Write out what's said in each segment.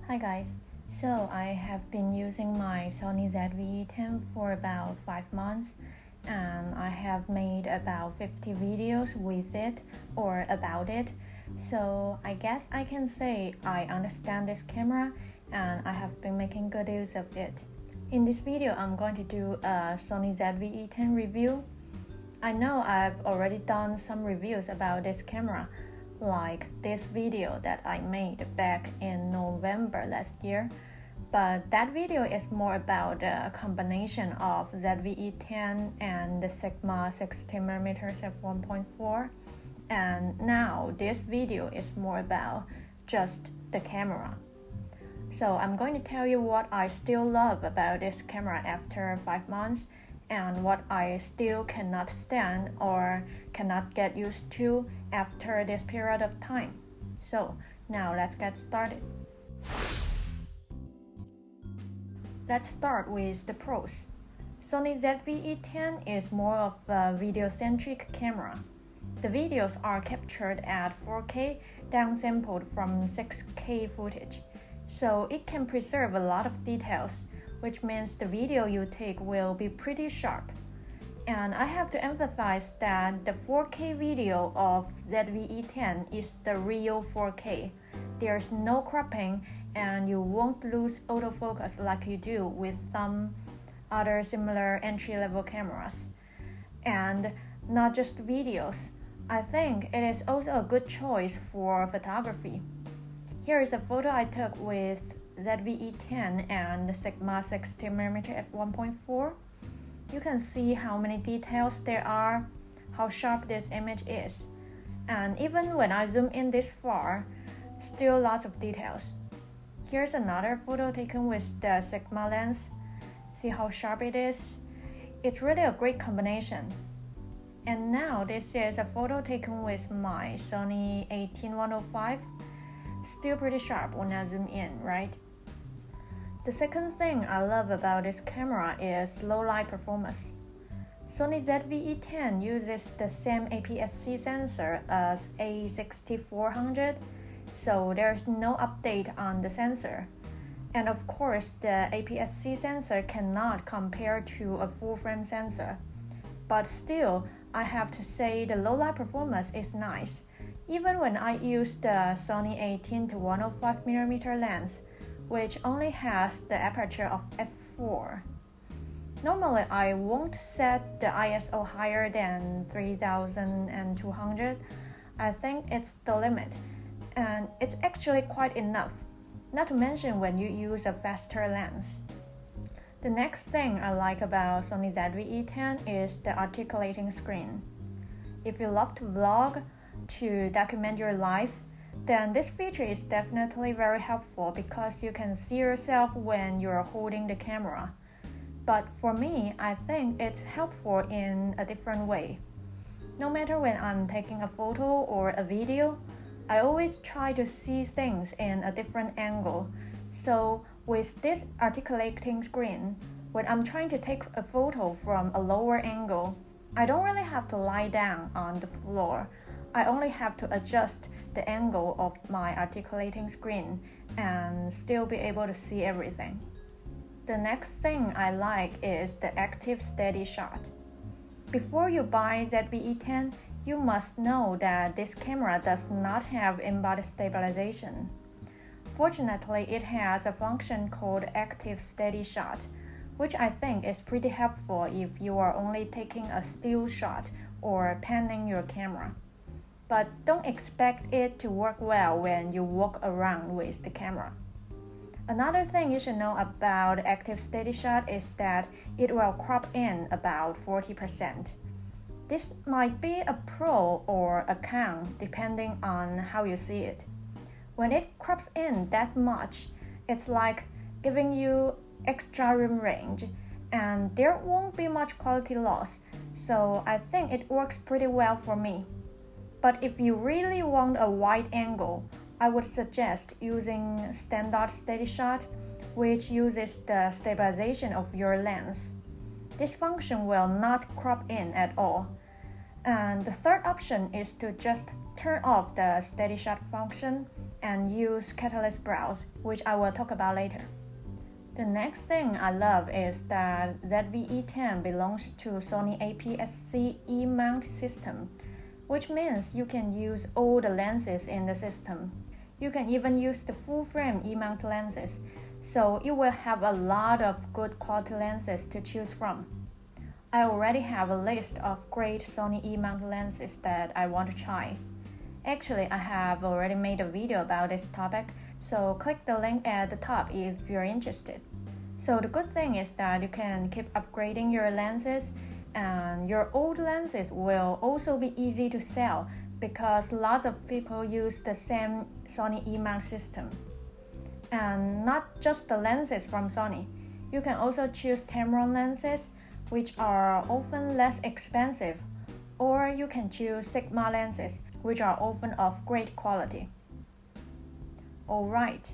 Hi guys, so I have been using my Sony ZVE10 for about 5 months and I have made about 50 videos with it or about it, so I guess I can say I understand this camera and I have been making good use of it. In this video I'm going to do a Sony ZVE10 review. I know I've already done some reviews about this camera, like this video that I made back in November last year, but that video is more about a combination of ZVE10 and the Sigma 16mm f1.4, and now this video is more about just the camera. So I'm going to tell you what I still love about this camera after 5 months and what I still cannot stand or cannot get used to after this period of time. So now let's get started. Let's start with the pros. Sony ZVE10 is more of a video-centric camera. The videos are captured at 4K, downsampled from 6K footage, so it can preserve a lot of details, which means the video you take will be pretty sharp. And I have to emphasize that the 4K video of ZVE10 is the real 4K. There's no cropping and you won't lose autofocus like you do with some other similar entry-level cameras. And not just videos, I think it is also a good choice for photography. Here is a photo I took with ZVE10 and the Sigma 16mm f1.4. You can see how many details there are, how sharp this image is, and even when I zoom in this far, still lots of details. Here's another photo taken with the Sigma lens. See how sharp it is? It's really a great combination. And now this is a photo taken with my Sony ZVE10 Still pretty sharp when I zoom in, right? The second thing I love about this camera is low light performance. Sony ZVE10 uses the same APS-C sensor as A6400, so there's no update on the sensor. And of course, the APS-C sensor cannot compare to a full-frame sensor. But still, I have to say the low light performance is nice, even when I use the Sony ZVE10 to 105mm lens, which only has the aperture of f4. Normally, I won't set the ISO higher than 3200. I think it's the limit, and it's actually quite enough, not to mention when you use a faster lens. The next thing I like about Sony ZVE10 is the articulating screen. If you love to vlog, to document your life, then this feature is definitely very helpful because you can see yourself when you're holding the camera. But for me, I think it's helpful in a different way. No matter when I'm taking a photo or a video, I always try to see things in a different angle. So with this articulating screen, when I'm trying to take a photo from a lower angle, I don't really have to lie down on the floor. I only have to adjust the angle of my articulating screen and still be able to see everything. The next thing I like is the active steady shot. Before you buy ZVE10, you must know that this camera does not have in-body stabilization. Fortunately, it has a function called active steady shot, which I think is pretty helpful if you are only taking a still shot or panning your camera. But don't expect it to work well when you walk around with the camera. Another thing you should know about active steady shot is that it will crop in about 40%. This might be a pro or a con depending on how you see it. When it crops in that much, it's like giving you extra room range, and there won't be much quality loss, so I think it works pretty well for me. But if you really want a wide angle, I would suggest using standard steady shot, which uses the stabilization of your lens. This function will not crop in at all. And the third option is to just turn off the steady shot function and use catalyst browse, which I will talk about later. The next thing I love is that ZVE10 belongs to Sony APS-C E-mount system, which means you can use all the lenses in the system. You can even use the full-frame E-mount lenses, so you will have a lot of good quality lenses to choose from. I already have a list of great Sony E-mount lenses that I want to try. Actually, I have already made a video about this topic, so click the link at the top if you're interested. So the good thing is that you can keep upgrading your lenses, and your old lenses will also be easy to sell because lots of people use the same Sony E-mount system. And not just the lenses from Sony, you can also choose Tamron lenses, which are often less expensive, or you can choose Sigma lenses, which are often of great quality. Alright,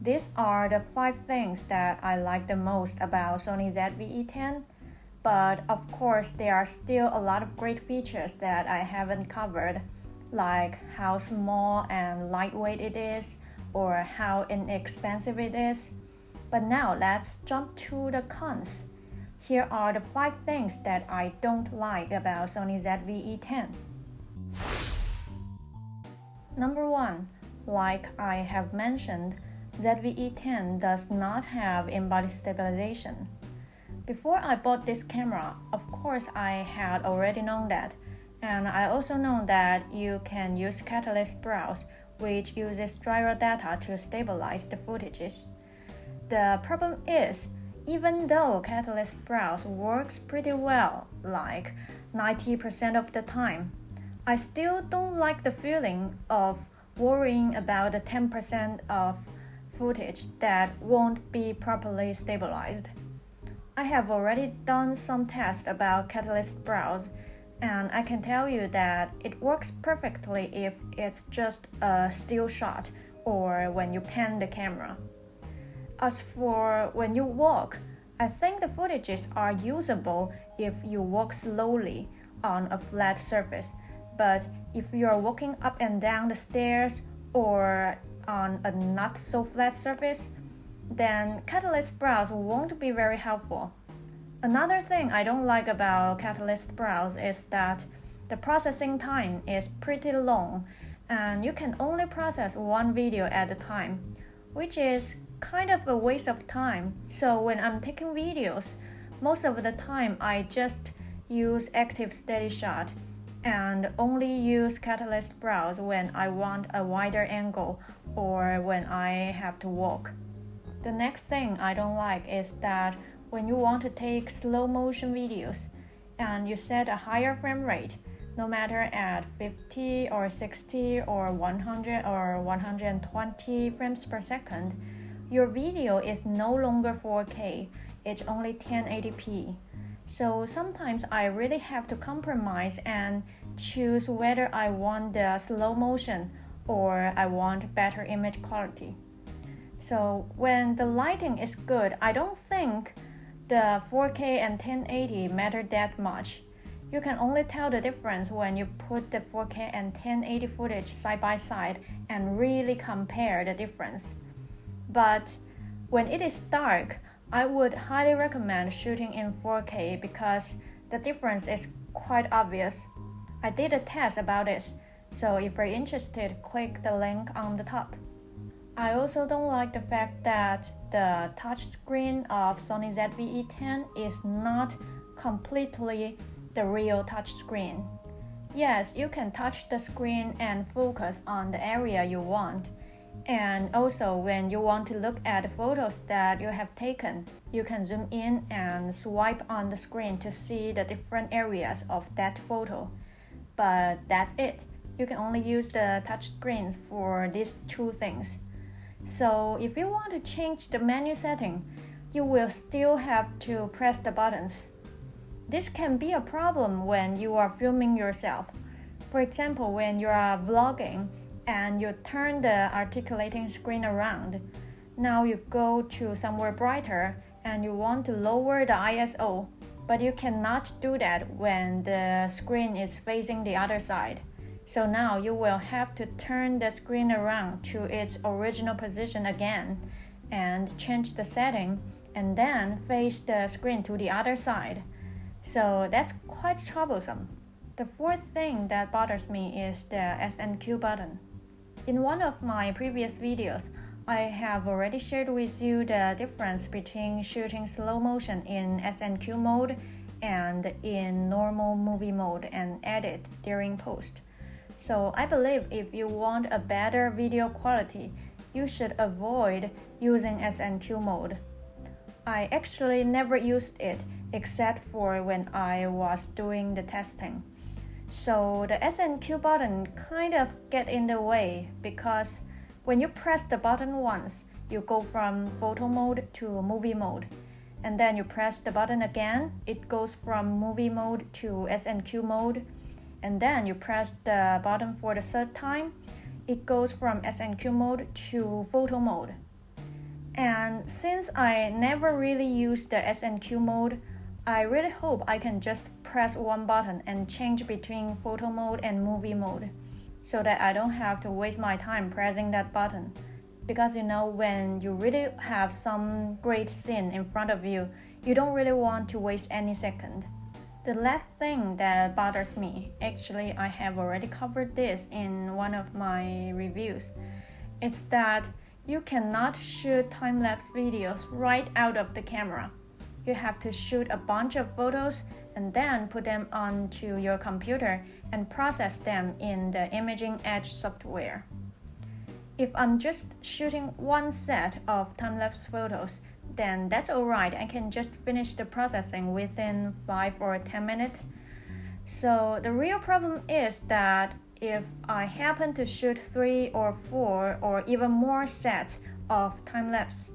these are the 5 things that I like the most about Sony ZVE10, but of course there are still a lot of great features that I haven't covered, like how small and lightweight it is, or how inexpensive it is. But now let's jump to the cons. Here are the 5 things that I don't like about Sony ZVE10. Number 1, like I have mentioned, ZVE10 does not have in-body stabilization. Before I bought this camera, of course I had already known that, and I also know that you can use catalyst browse, which uses gyro data to stabilize the footages. The problem is, even though catalyst browse works pretty well, like 90% of the time, I still don't like the feeling of worrying about the 10% of footage that won't be properly stabilized. I have already done some tests about catalyst browse, and I can tell you that it works perfectly if it's just a still shot or when you pan the camera. As for when you walk, I think the footages are usable if you walk slowly on a flat surface, but if you are walking up and down the stairs or on a not so flat surface, then catalyst browse won't be very helpful. Another thing I don't like about catalyst browse is that the processing time is pretty long and you can only process one video at a time, which is kind of a waste of time. So when I'm taking videos, most of the time I just use active steadyshot and only use catalyst browse when I want a wider angle or when I have to walk. The next thing I don't like is that when you want to take slow motion videos and you set a higher frame rate, no matter at 50 or 60 or 100 or 120 frames per second, your video is no longer 4K, it's only 1080p. So sometimes I really have to compromise and choose whether I want the slow motion or I want better image quality. So when the lighting is good, I don't think the 4K and 1080 matter that much. You can only tell the difference when you put the 4K and 1080 footage side by side and really compare the difference. But when it is dark, I would highly recommend shooting in 4K because the difference is quite obvious. I did a test about this, so if you're interested, click the link on the top. I also don't like the fact that the touchscreen of Sony ZVE10 is not completely the real touchscreen. Yes, you can touch the screen and focus on the area you want. And also when you want to look at the photos that you have taken, you can zoom in and swipe on the screen to see the different areas of that photo. But that's it. You can only use the touchscreen for these 2 things. So if you want to change the menu setting, you will still have to press the buttons. This can be a problem when you are filming yourself. For example, when you are vlogging and you turn the articulating screen around. Now you go to somewhere brighter and you want to lower the ISO, but you cannot do that when the screen is facing the other side. So now you will have to turn the screen around to its original position again and change the setting and then face the screen to the other side. So that's quite troublesome. The fourth thing that bothers me is the SNQ button. In one of my previous videos, I have already shared with you the difference between shooting slow motion in SNQ mode and in normal movie mode and edit during post. So I believe if you want a better video quality, you should avoid using SNQ mode. I actually never used it except for when I was doing the testing. So the SNQ button kind of get in the way because when you press the button once, you go from photo mode to movie mode. And then you press the button again, it goes from movie mode to SNQ mode. And then you press the button for the third time, it goes from SNQ mode to photo mode. And since I never really use the SNQ mode, I really hope I can just press one button and change between photo mode and movie mode so that I don't have to waste my time pressing that button. Because when you really have some great scene in front of you, you don't really want to waste any second. The last thing that bothers me, actually I have already covered this in one of my reviews, it's that you cannot shoot time-lapse videos right out of the camera. You have to shoot a bunch of photos and then put them onto your computer and process them in the Imaging Edge software. If I'm just shooting one set of time-lapse photos, then that's alright, I can just finish the processing within 5 or 10 minutes. So the real problem is that if I happen to shoot 3 or 4 or even more sets of time-lapse,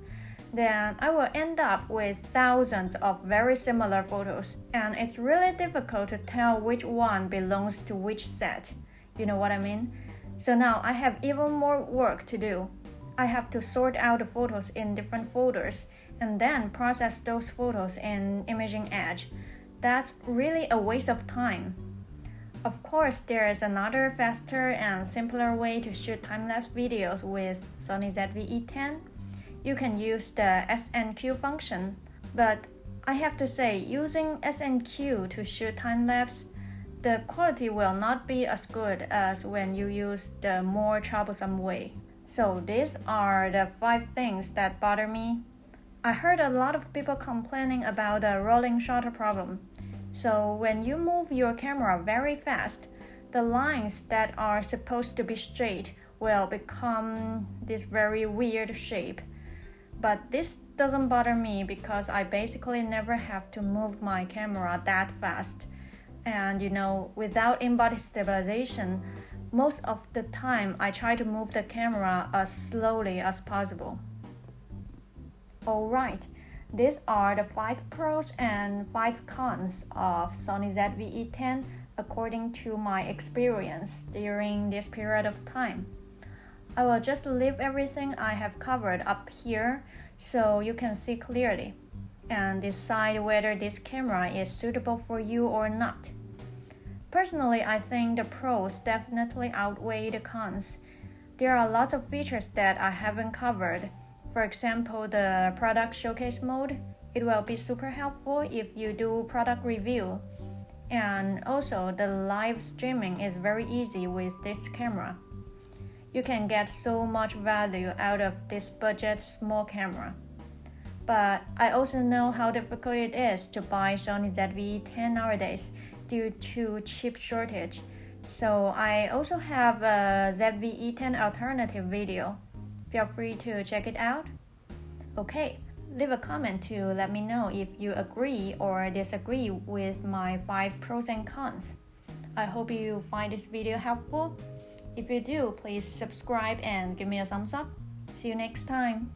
then I will end up with thousands of very similar photos, and it's really difficult to tell which one belongs to which set. You know what I mean? So now I have even more work to do. I have to sort out the photos in different folders and then process those photos in Imaging Edge. That's really a waste of time. Of course, there is another faster and simpler way to shoot time-lapse videos with Sony ZVE10. You can use the SNQ function, but I have to say, using SNQ to shoot time-lapse, the quality will not be as good as when you use the more troublesome way. So these are the 5 things that bother me. I heard a lot of people complaining about the rolling shutter problem. So when you move your camera very fast, the lines that are supposed to be straight will become this very weird shape. But this doesn't bother me because I basically never have to move my camera that fast. And without in-body stabilization, most of the time I try to move the camera as slowly as possible. Alright, these are the 5 pros and 5 cons of Sony ZVE10 according to my experience during this period of time. I will just leave everything I have covered up here so you can see clearly and decide whether this camera is suitable for you or not. Personally, I think the pros definitely outweigh the cons. There are lots of features that I haven't covered. For example, the product showcase mode. It will be super helpful if you do product review. And also, the live streaming is very easy with this camera. You can get so much value out of this budget small camera. But I also know how difficult it is to buy Sony ZVE10 nowadays due to chip shortage. So I also have a ZVE10 alternative video. Feel free to check it out. Okay, leave a comment to let me know if you agree or disagree with my 5 pros and cons. I hope you find this video helpful. If you do, please subscribe and give me a thumbs up. See you next time.